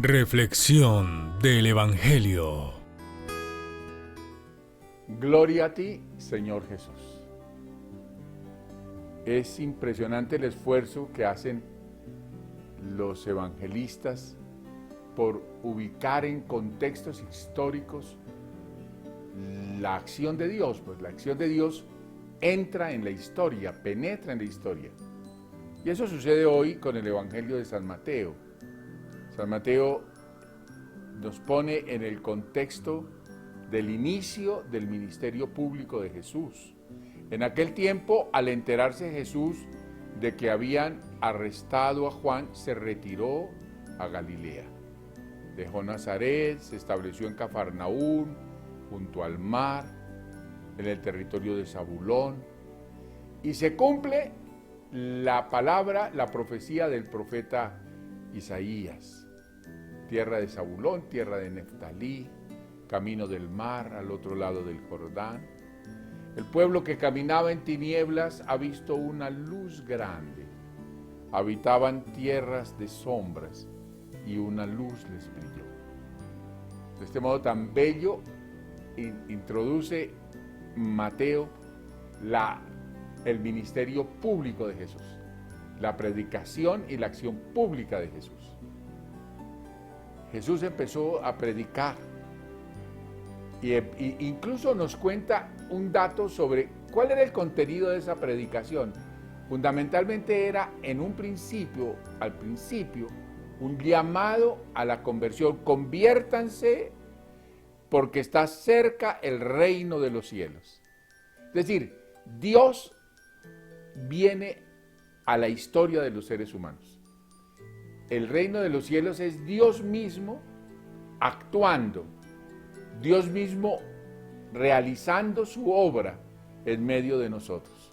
Reflexión del Evangelio. Gloria a ti, Señor Jesús. Es impresionante el esfuerzo que hacen los evangelistas por ubicar en contextos históricos la acción de Dios. Pues la acción de Dios entra en la historia, penetra en la historia. Y eso sucede hoy con el Evangelio de San Mateo. San Mateo nos pone en el contexto del inicio del ministerio público de Jesús. En aquel tiempo, al enterarse Jesús de que habían arrestado a Juan, se retiró a Galilea. Dejó Nazaret, se estableció en Cafarnaúm, junto al mar, en el territorio de Zabulón, y se cumple la palabra, la profecía del profeta Isaías. Tierra de Zabulón, tierra de Neftalí, camino del mar, al otro lado del Jordán. El pueblo que caminaba en tinieblas ha visto una luz grande. Habitaban tierras de sombras y una luz les brilló. De este modo tan bello introduce Mateo el ministerio público de Jesús, la predicación y la acción pública de Jesús. Jesús empezó a predicar y incluso nos cuenta un dato sobre cuál era el contenido de esa predicación. Fundamentalmente era al principio, un llamado a la conversión. Conviértanse porque está cerca el reino de los cielos. Es decir, Dios viene a la historia de los seres humanos. El reino de los cielos es Dios mismo actuando, Dios mismo realizando su obra en medio de nosotros.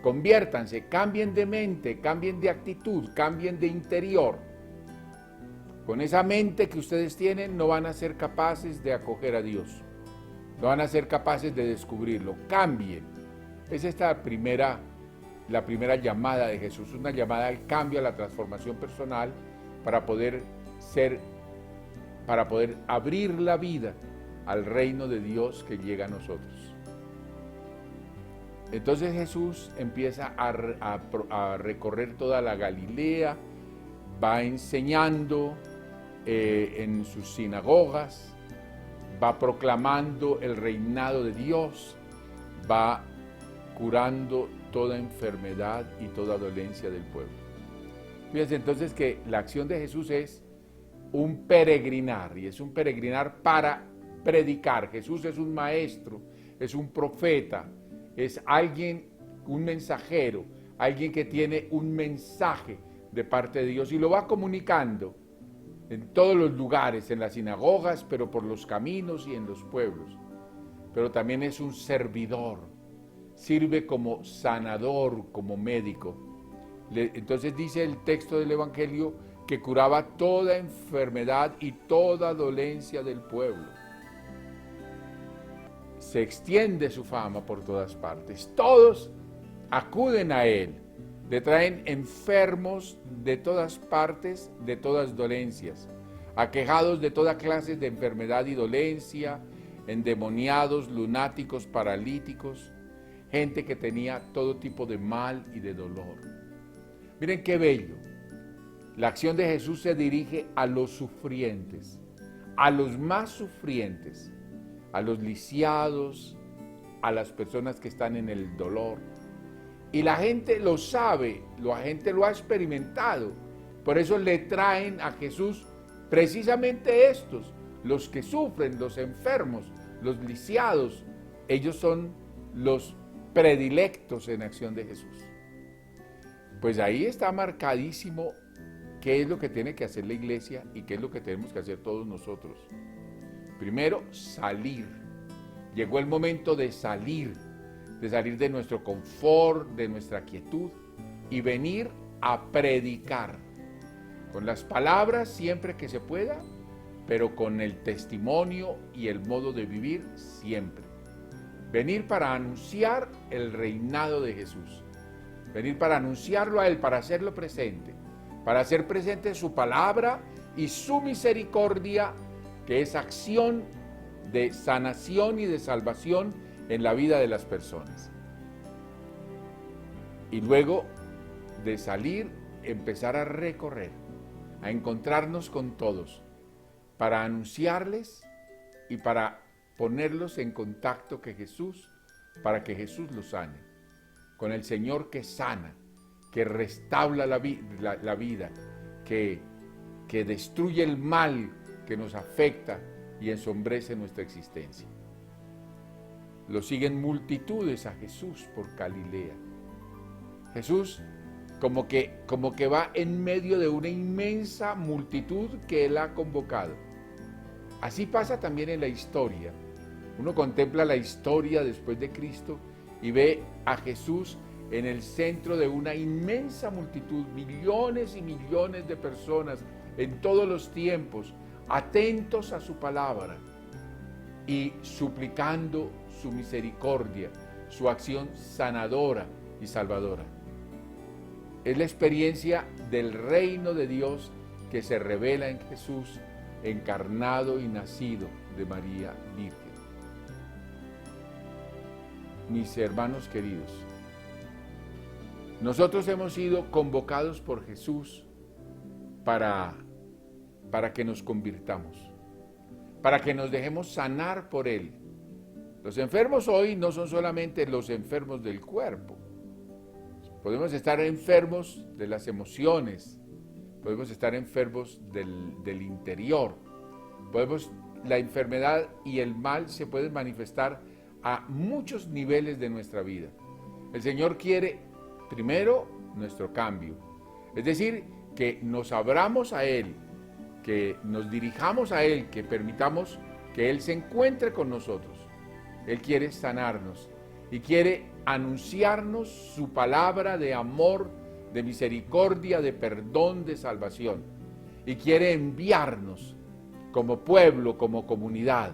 Conviértanse, cambien de mente, cambien de actitud, cambien de interior. Con esa mente que ustedes tienen no van a ser capaces de acoger a Dios, no van a ser capaces de descubrirlo. Cambien. Esa es la primera llamada de Jesús, una llamada al cambio, a la transformación personal para poder abrir la vida al reino de Dios que llega a nosotros. Entonces Jesús empieza a recorrer toda la Galilea, va enseñando en sus sinagogas, va proclamando el reinado de Dios, va curando toda enfermedad y toda dolencia del pueblo. Fíjense entonces que la acción de Jesús es un peregrinar, y es un peregrinar para predicar. Jesús es un maestro, es un profeta, es alguien, un mensajero, alguien que tiene un mensaje de parte de Dios y lo va comunicando en todos los lugares, en las sinagogas, pero por los caminos y en los pueblos. Pero también es un servidor, sirve como sanador, como médico. Entonces dice el texto del Evangelio que curaba toda enfermedad y toda dolencia del pueblo. Se extiende su fama por todas partes. Todos acuden a él. Le traen enfermos de todas partes, de todas dolencias, aquejados de toda clase de enfermedad y dolencia, endemoniados, lunáticos, paralíticos, gente que tenía todo tipo de mal y de dolor. Miren qué bello. La acción de Jesús se dirige a los sufrientes, a los más sufrientes, a los lisiados, a las personas que están en el dolor. Y la gente lo sabe, la gente lo ha experimentado. Por eso le traen a Jesús precisamente estos, los que sufren, los enfermos, los lisiados. Ellos son los predilectos en acción de Jesús. Pues ahí está marcadísimo qué es lo que tiene que hacer la iglesia y qué es lo que tenemos que hacer todos nosotros. Primero, salir. Llegó el momento de salir de nuestro confort, de nuestra quietud y venir a predicar con las palabras siempre que se pueda, pero con el testimonio y el modo de vivir siempre. Venir para anunciar el reinado de Jesús, venir para anunciarlo a Él, para hacerlo presente, para hacer presente su palabra y su misericordia, que es acción de sanación y de salvación en la vida de las personas. Y luego de salir, empezar a recorrer, a encontrarnos con todos, para anunciarles y para ponerlos en contacto para que Jesús los sane, con el Señor que sana, que restaura la vida, que destruye el mal que nos afecta y ensombrece nuestra existencia. Lo siguen multitudes a Jesús por Galilea. Jesús como que va en medio de una inmensa multitud que Él ha convocado. Así pasa también en la historia. Uno contempla la historia después de Cristo y ve a Jesús en el centro de una inmensa multitud, millones y millones de personas en todos los tiempos, atentos a su palabra y suplicando su misericordia, su acción sanadora y salvadora. Es la experiencia del reino de Dios que se revela en Jesús, encarnado y nacido de María Virgen. Mis hermanos queridos, nosotros hemos sido convocados por Jesús para que nos convirtamos, para que nos dejemos sanar por Él. Los enfermos hoy no son solamente los enfermos del cuerpo. Podemos estar enfermos de las emociones, podemos estar enfermos del interior. La enfermedad y el mal se pueden manifestar a muchos niveles de nuestra vida. El Señor quiere, primero, nuestro cambio. Es decir, que nos abramos a Él, que nos dirijamos a Él, que permitamos que Él se encuentre con nosotros. Él quiere sanarnos y quiere anunciarnos su palabra de amor, de misericordia, de perdón, de salvación. Y quiere enviarnos como pueblo, como comunidad,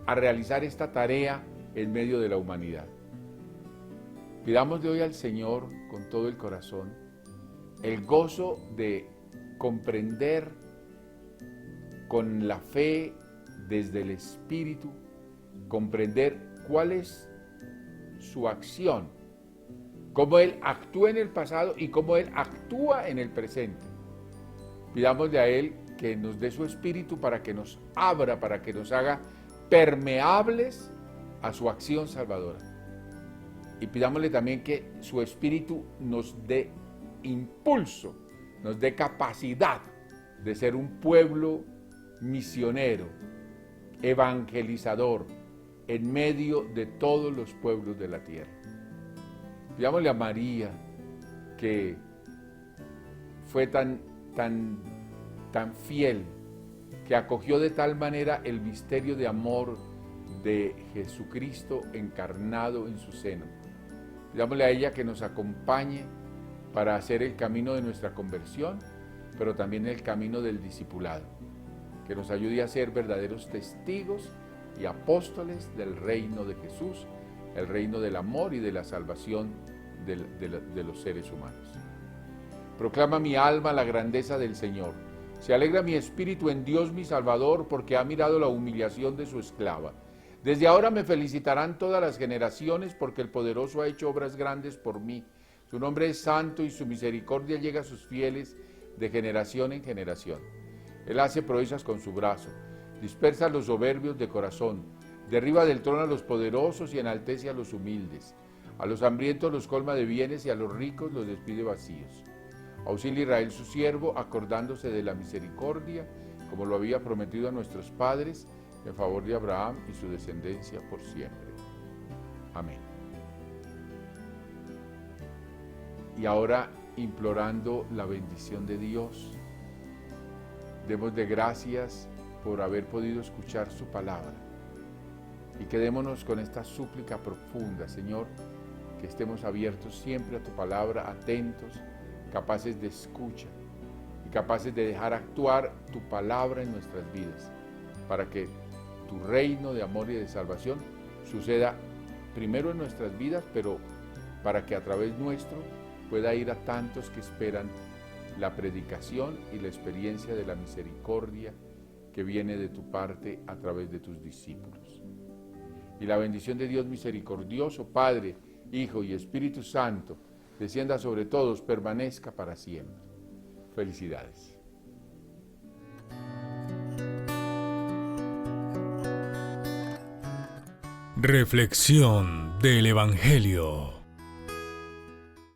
a realizar esta tarea en medio de la humanidad. Pidámosle hoy al Señor con todo el corazón el gozo de comprender con la fe desde el Espíritu, comprender cuál es su acción, cómo Él actúa en el pasado y cómo Él actúa en el presente. Pidámosle a Él que nos dé su Espíritu para que nos abra, para que nos haga permeables a su acción salvadora. Y pidámosle también que su Espíritu nos dé impulso, nos dé capacidad de ser un pueblo misionero, evangelizador, en medio de todos los pueblos de la tierra. Pidámosle a María, que fue tan fiel, que acogió de tal manera el misterio de amor de Jesucristo encarnado en su seno. Pidámosle a ella que nos acompañe para hacer el camino de nuestra conversión, pero también el camino del discipulado, que nos ayude a ser verdaderos testigos y apóstoles del reino de Jesús, el reino del amor y de la salvación de los seres humanos. Proclama mi alma la grandeza del Señor. Se alegra mi espíritu en Dios mi Salvador, porque ha mirado la humillación de su esclava. Desde ahora me felicitarán todas las generaciones, porque el Poderoso ha hecho obras grandes por mí. Su nombre es santo y su misericordia llega a sus fieles de generación en generación. Él hace proezas con su brazo, dispersa a los soberbios de corazón, derriba del trono a los poderosos y enaltece a los humildes. A los hambrientos los colma de bienes y a los ricos los despide vacíos. Auxilia a Israel su siervo, acordándose de la misericordia, como lo había prometido a nuestros padres, en favor de Abraham y su descendencia por siempre. Amén. Y ahora, implorando la bendición de Dios, demos de gracias por haber podido escuchar su palabra. Y quedémonos con esta súplica profunda, Señor, que estemos abiertos siempre a tu palabra, atentos, capaces de escucha y capaces de dejar actuar tu palabra en nuestras vidas, para que tu reino de amor y de salvación suceda primero en nuestras vidas, pero para que a través nuestro pueda ir a tantos que esperan la predicación y la experiencia de la misericordia que viene de tu parte a través de tus discípulos. Y la bendición de Dios misericordioso, Padre, Hijo y Espíritu Santo, descienda sobre todos, permanezca para siempre. Felicidades. Reflexión del Evangelio.